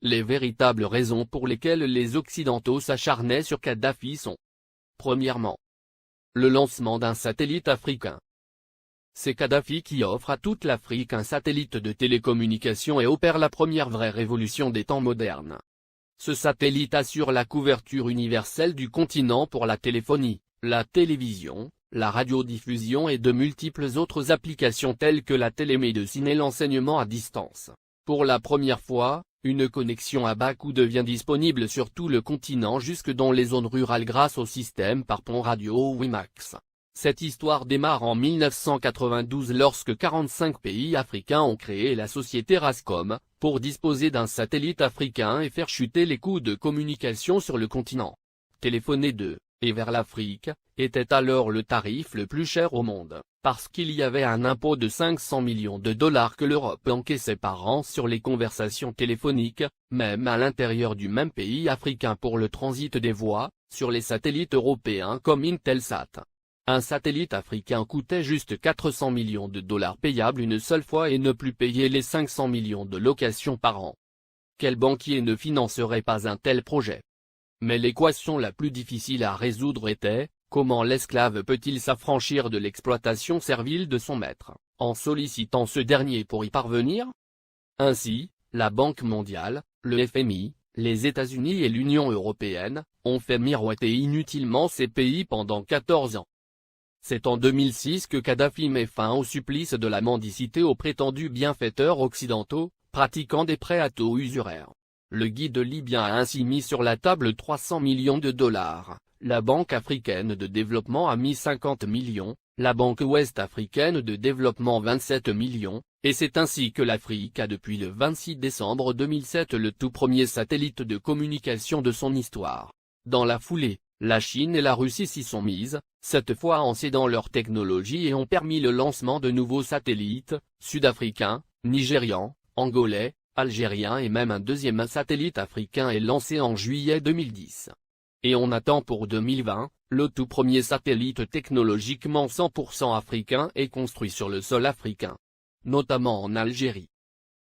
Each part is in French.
Les véritables raisons pour lesquelles les Occidentaux s'acharnaient sur Kadhafi sont: premièrement, le lancement d'un satellite africain. C'est Kadhafi qui offre à toute l'Afrique un satellite de télécommunication et opère la première vraie révolution des temps modernes. Ce satellite assure la couverture universelle du continent pour la téléphonie, la télévision, la radiodiffusion et de multiples autres applications telles que la télémédecine et l'enseignement à distance. Pour la première fois, une connexion à bas coût devient disponible sur tout le continent jusque dans les zones rurales grâce au système par pont radio WiMAX. Cette histoire démarre en 1992 lorsque 45 pays africains ont créé la société Rascom, pour disposer d'un satellite africain et faire chuter les coûts de communication sur le continent. Téléphoner de et vers l'Afrique était alors le tarif le plus cher au monde, parce qu'il y avait un impôt de 500 millions de dollars que l'Europe encaissait par an sur les conversations téléphoniques, même à l'intérieur du même pays africain pour le transit des voix, sur les satellites européens comme Intelsat. Un satellite africain coûtait juste 400 millions de dollars payables une seule fois et ne plus payer les 500 millions de locations par an. Quel banquier ne financerait pas un tel projet? Mais l'équation la plus difficile à résoudre était: comment l'esclave peut-il s'affranchir de l'exploitation servile de son maître, en sollicitant ce dernier pour y parvenir? Ainsi, la Banque mondiale, le FMI, les États-Unis et l'Union européenne, ont fait miroiter inutilement ces pays pendant 14 ans. C'est en 2006 que Kadhafi met fin au supplice de la mendicité aux prétendus bienfaiteurs occidentaux, pratiquant des prêts à taux usuraires. Le guide libyen a ainsi mis sur la table 300 millions de dollars, la Banque africaine de développement a mis 50 millions, la Banque ouest-africaine de développement 27 millions, et c'est ainsi que l'Afrique a depuis le 26 décembre 2007 le tout premier satellite de communication de son histoire. Dans la foulée, la Chine et la Russie s'y sont mises, cette fois en cédant leur technologie et ont permis le lancement de nouveaux satellites, sud-africains, nigérians, angolais, algériens et même un deuxième satellite africain est lancé en juillet 2010. Et on attend pour 2020, le tout premier satellite technologiquement 100% africain est construit sur le sol africain, notamment en Algérie.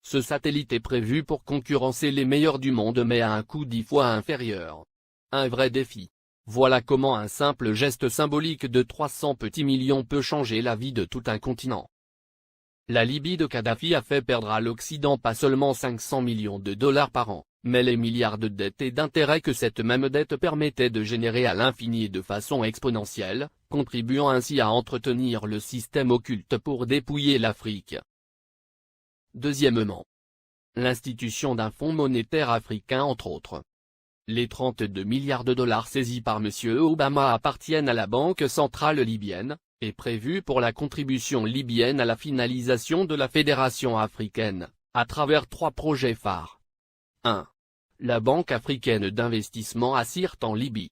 Ce satellite est prévu pour concurrencer les meilleurs du monde mais à un coût 10 fois inférieur. Un vrai défi. Voilà comment un simple geste symbolique de 300 petits millions peut changer la vie de tout un continent. La Libye de Kadhafi a fait perdre à l'Occident pas seulement 500 millions de dollars par an, mais les milliards de dettes et d'intérêts que cette même dette permettait de générer à l'infini et de façon exponentielle, contribuant ainsi à entretenir le système occulte pour dépouiller l'Afrique. Deuxièmement, l'institution d'un fonds monétaire africain entre autres. Les 32 milliards de dollars saisis par M. Obama appartiennent à la Banque centrale libyenne, et prévus pour la contribution libyenne à la finalisation de la Fédération africaine, à travers 3 projets phares. 1. La Banque africaine d'investissement à Sirte en Libye.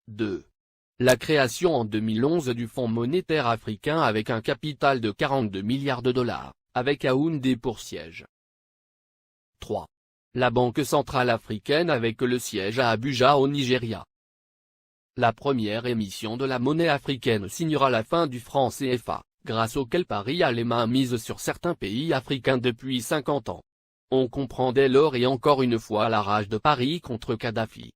2. La création en 2011 du Fonds monétaire africain avec un capital de 42 milliards de dollars, avec Yaoundé pour siège. 3. La Banque centrale africaine avec le siège à Abuja au Nigeria. La première émission de la monnaie africaine signera la fin du franc CFA, grâce auquel Paris a les mains mises sur certains pays africains depuis 50 ans. On comprend dès lors et encore une fois la rage de Paris contre Kadhafi.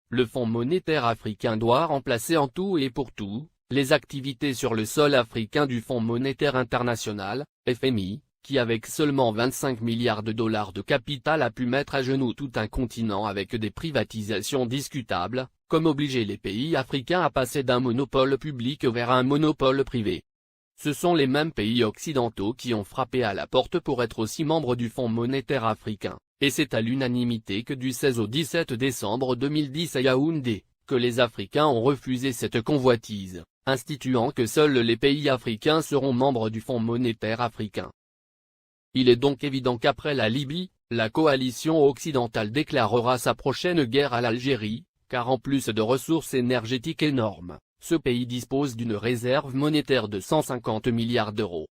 Le Fonds monétaire africain doit remplacer en tout et pour tout, les activités sur le sol africain du Fonds monétaire international, FMI, qui avec seulement 25 milliards de dollars de capital a pu mettre à genoux tout un continent avec des privatisations discutables, comme obliger les pays africains à passer d'un monopole public vers un monopole privé. Ce sont les mêmes pays occidentaux qui ont frappé à la porte pour être aussi membres du Fonds monétaire africain, et c'est à l'unanimité que du 16 au 17 décembre 2010 à Yaoundé, que les Africains ont refusé cette convoitise, instituant que seuls les pays africains seront membres du Fonds monétaire africain. Il est donc évident qu'après la Libye, la coalition occidentale déclarera sa prochaine guerre à l'Algérie, car en plus de ressources énergétiques énormes, ce pays dispose d'une réserve monétaire de 150 milliards d'euros.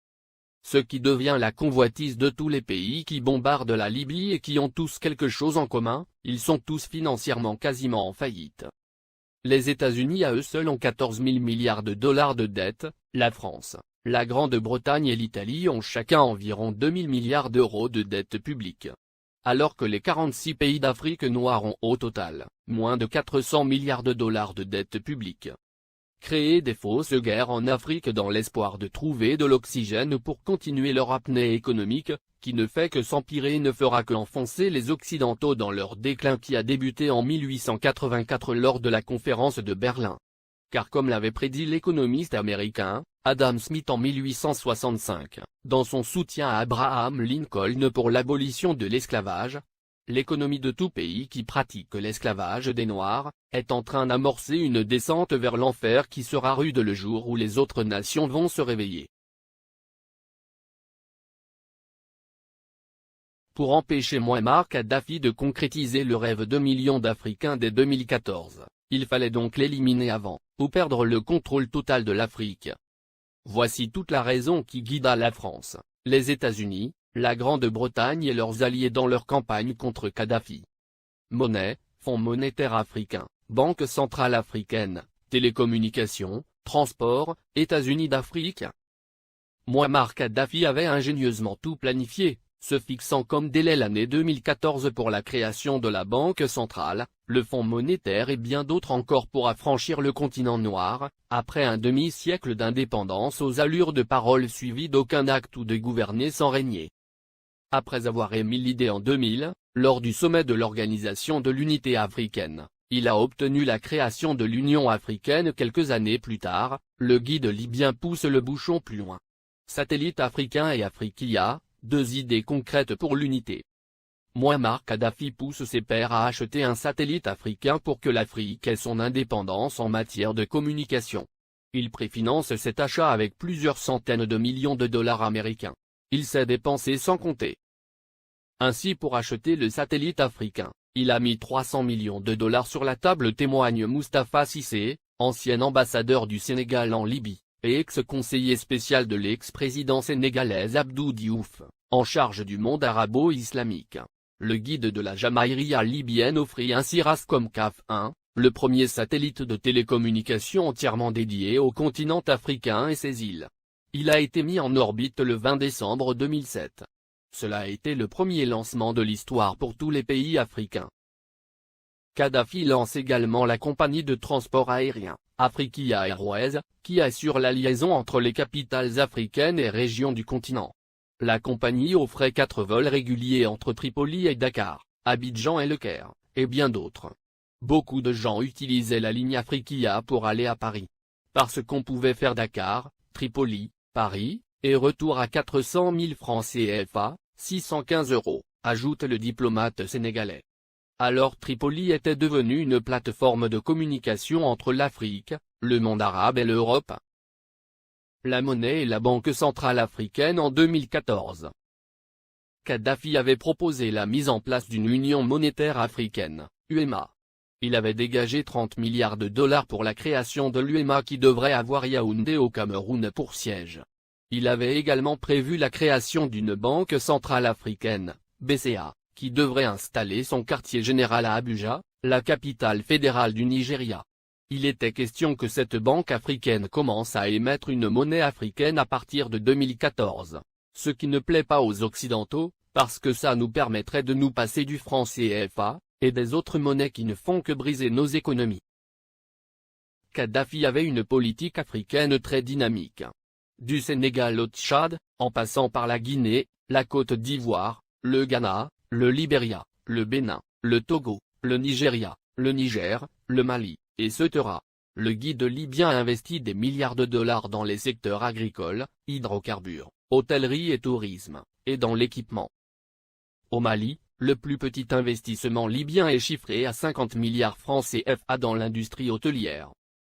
Ce qui devient la convoitise de tous les pays qui bombardent la Libye et qui ont tous quelque chose en commun, ils sont tous financièrement quasiment en faillite. Les États-Unis à eux seuls ont 14 000 milliards de dollars de dette, la France, la Grande-Bretagne et l'Italie ont chacun environ 2 000 milliards d'euros de dette publique. alors que les 46 pays d'Afrique noire ont au total moins de 400 milliards de dollars de dette publique. Créer des fausses guerres en Afrique dans l'espoir de trouver de l'oxygène pour continuer leur apnée économique, qui ne fait que s'empirer et ne fera que enfoncer les Occidentaux dans leur déclin qui a débuté en 1884 lors de la conférence de Berlin. Car comme l'avait prédit l'économiste américain, Adam Smith en 1865, dans son soutien à Abraham Lincoln pour l'abolition de l'esclavage, l'économie de tout pays qui pratique l'esclavage des Noirs, est en train d'amorcer une descente vers l'enfer qui sera rude le jour où les autres nations vont se réveiller. Pour empêcher Mouammar Kadhafi de concrétiser le rêve de millions d'Africains dès 2014, il fallait donc l'éliminer avant, ou perdre le contrôle total de l'Afrique. Voici toute la raison qui guida la France, les États-Unis, la Grande-Bretagne et leurs alliés dans leur campagne contre Kadhafi. Monnaie, Fonds monétaire africain, Banque centrale africaine, télécommunications, transport, États-Unis d'Afrique. Mouammar Kadhafi avait ingénieusement tout planifié, se fixant comme délai l'année 2014 pour la création de la Banque centrale, le Fonds monétaire et bien d'autres encore pour affranchir le continent noir, après un demi-siècle d'indépendance aux allures de paroles suivies d'aucun acte ou de gouverner sans régner. Après avoir émis l'idée en 2000, lors du sommet de l'Organisation de l'Unité africaine, il a obtenu la création de l'Union africaine quelques années plus tard, le guide libyen pousse le bouchon plus loin. Satellite africain et Afriquia, deux idées concrètes pour l'unité. Mouammar Kadhafi pousse ses pairs à acheter un satellite africain pour que l'Afrique ait son indépendance en matière de communication. Il préfinance cet achat avec plusieurs centaines de millions de dollars américains. Il s'est dépensé sans compter. Ainsi pour acheter le satellite africain, il a mis 300 millions de dollars sur la table, témoigne Moustapha Cissé, ancien ambassadeur du Sénégal en Libye, et ex-conseiller spécial de l'ex-président sénégalais Abdou Diouf, en charge du monde arabo-islamique. Le guide de la Jamaïria libyenne offrit ainsi Rascom CAF 1, le premier satellite de télécommunication entièrement dédié au continent africain et ses îles. Il a été mis en orbite le 20 décembre 2007. Cela a été le premier lancement de l'histoire pour tous les pays africains. Kadhafi lance également la compagnie de transport aérien, Afriquia Airways, qui assure la liaison entre les capitales africaines et régions du continent. La compagnie offrait 4 vols réguliers entre Tripoli et Dakar, Abidjan et Le Caire, et bien d'autres. Beaucoup de gens utilisaient la ligne Afriquia pour aller à Paris. Parce qu'on pouvait faire Dakar, Tripoli, Paris, et retour à 400 000 francs CFA, 615 €, ajoute le diplomate sénégalais. Alors Tripoli était devenue une plateforme de communication entre l'Afrique, le monde arabe et l'Europe. La monnaie et la Banque centrale africaine en 2014. Kadhafi avait proposé la mise en place d'une union monétaire africaine, UEMA. Il avait dégagé 30 milliards de dollars pour la création de l'UEMA qui devrait avoir Yaoundé au Cameroun pour siège. Il avait également prévu la création d'une Banque centrale africaine, BCA, qui devrait installer son quartier général à Abuja, la capitale fédérale du Nigeria. Il était question que cette banque africaine commence à émettre une monnaie africaine à partir de 2014. Ce qui ne plaît pas aux Occidentaux, parce que ça nous permettrait de nous passer du franc CFA, et des autres monnaies qui ne font que briser nos économies. Kadhafi avait une politique africaine très dynamique. Du Sénégal au Tchad, en passant par la Guinée, la Côte d'Ivoire, le Ghana, le Libéria, le Bénin, le Togo, le Nigeria, le Niger, le Mali, etc. Le guide libyen investit des milliards de dollars dans les secteurs agricoles, hydrocarbures, hôtellerie et tourisme, et dans l'équipement. Au Mali, le plus petit investissement libyen est chiffré à 50 milliards francs CFA dans l'industrie hôtelière.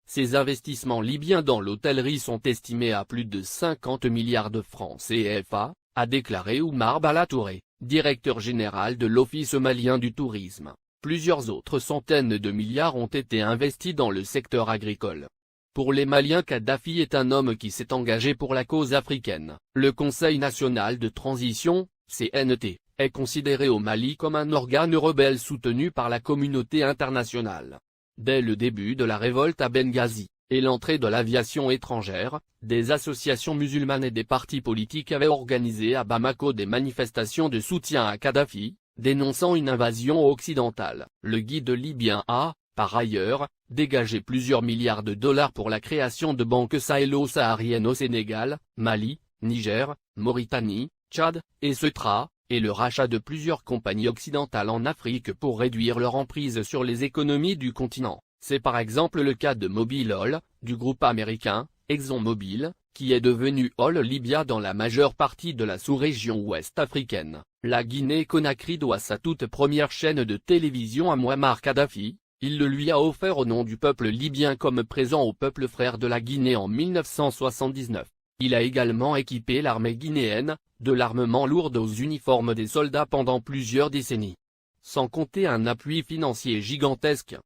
Ces investissements libyens dans l'hôtellerie sont estimés à plus de 50 milliards de francs CFA, a déclaré Oumar Bala Touré, directeur général de l'Office malien du tourisme. Plusieurs autres centaines de milliards ont été investis dans le secteur agricole. Pour les Maliens, Kadhafi est un homme qui s'est engagé pour la cause africaine. Le Conseil national de transition, CNT, est considéré au Mali comme un organe rebelle soutenu par la communauté internationale. Dès le début de la révolte à Benghazi, et l'entrée de l'aviation étrangère, des associations musulmanes et des partis politiques avaient organisé à Bamako des manifestations de soutien à Kadhafi, dénonçant une invasion occidentale. Le guide libyen a, par ailleurs, dégagé plusieurs milliards de dollars pour la création de banques sahélo-sahariennes au Sénégal, Mali, Niger, Mauritanie, Tchad, et Ceuta, et le rachat de plusieurs compagnies occidentales en Afrique pour réduire leur emprise sur les économies du continent. C'est par exemple le cas de Mobil Oil, du groupe américain, ExxonMobil, qui est devenu Oil Libya dans la majeure partie de la sous-région ouest africaine. La Guinée-Conakry doit sa toute première chaîne de télévision à Mouammar Kadhafi. Il le lui a offert au nom du peuple libyen comme présent au peuple frère de la Guinée en 1979. Il a également équipé l'armée guinéenne, de l'armement lourd aux uniformes des soldats pendant plusieurs décennies. Sans compter un appui financier gigantesque.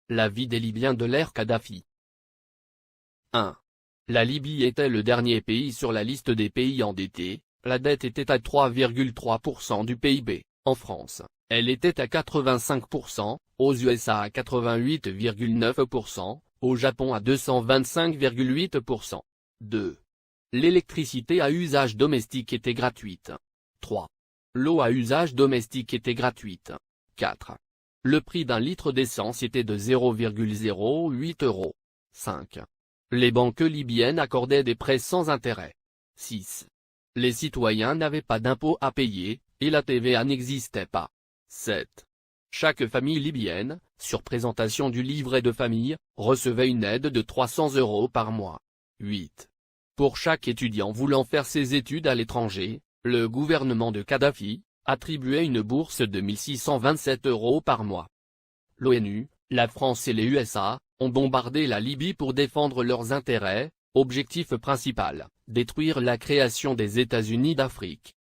La vie des Libyens de l'ère Kadhafi. 1. La Libye était le dernier pays sur la liste des pays endettés, la dette était à 3,3% du PIB, en France, elle était à 85%, aux USA à 88,9%, au Japon à 225,8%. 2. L'électricité à usage domestique était gratuite. 3. L'eau à usage domestique était gratuite. 4. Le prix d'un litre d'essence était de 0,08 €. 5. Les banques libyennes accordaient des prêts sans intérêt. 6. Les citoyens n'avaient pas d'impôts à payer, et la TVA n'existait pas. 7. Chaque famille libyenne, sur présentation du livret de famille, recevait une aide de 300 € par mois. 8. Pour chaque étudiant voulant faire ses études à l'étranger, le gouvernement de Kadhafi attribuait une bourse de 1627 € par mois. L'ONU, la France et les USA ont bombardé la Libye pour défendre leurs intérêts, objectif principal, détruire la création des États-Unis d'Afrique.